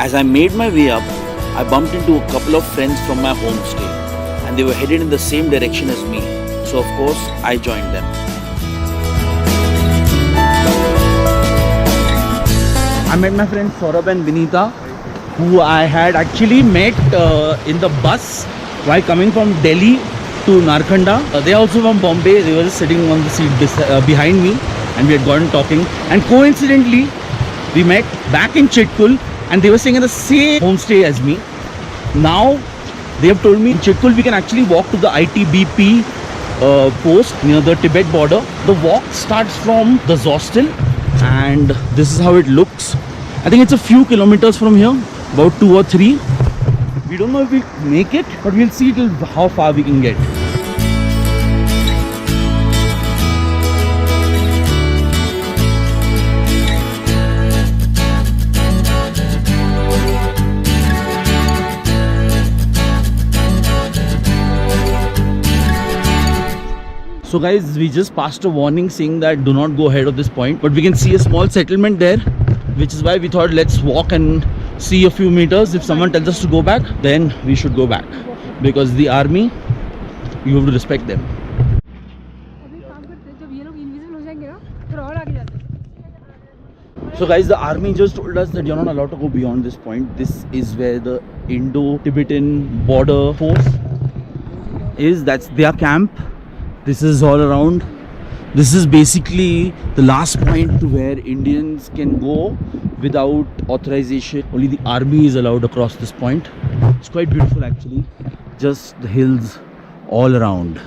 As I made my way up, I bumped into a couple of friends from my homestay and they were headed in the same direction as me. So of course, I joined them. I met my friends Saurabh and Vinita, who I had actually met in the bus while coming from Delhi to Narkanda. They are also from Bombay. They were just sitting on the seat behind me and we had gotten talking. And coincidentally, we met back in Chitkul and they were staying in the same homestay as me. Now, they have told me in Chitkul we can actually walk to the ITBP post near the Tibet border. The walk starts from the hostel and this is how it looks. I think it's a few kilometers from here, about 2 or 3. We don't know if we'll make it, but we'll see till how far we can get. So guys, we just passed a warning saying that do not go ahead of this point, but we can see a small settlement there, which is why we thought let's walk and see a few meters. If someone tells us to go back, then we should go back, because the army, you have to respect them. So guys, the army just told us that you're not allowed to go beyond this point. This is where the Indo-Tibetan border force is. That's their camp. This is all around. This is basically the last point to where Indians can go without authorization. Only the army is allowed across this point. It's quite beautiful actually. Just the hills all around.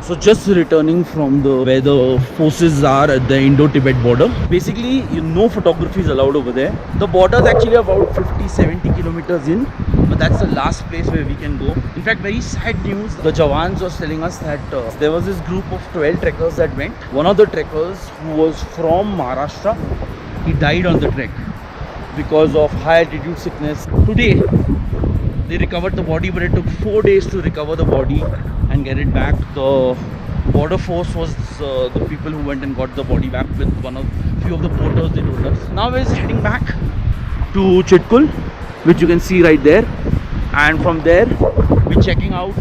So just returning from where the forces are at the Indo-Tibet border. Basically, no photography is allowed over there. The border is actually about 50-70 kilometers in, but that's the last place where we can go. In fact, very sad news. The Jawans was telling us that there was this group of 12 trekkers that went. One of the trekkers, who was from Maharashtra, he died on the trek because of high altitude sickness. Today, they recovered the body, but it took 4 days to recover the body and get it back. The border force was the people who went and got the body back with few of the porters, they told us. Now we're heading back to Chitkul, which you can see right there, and from there we're checking out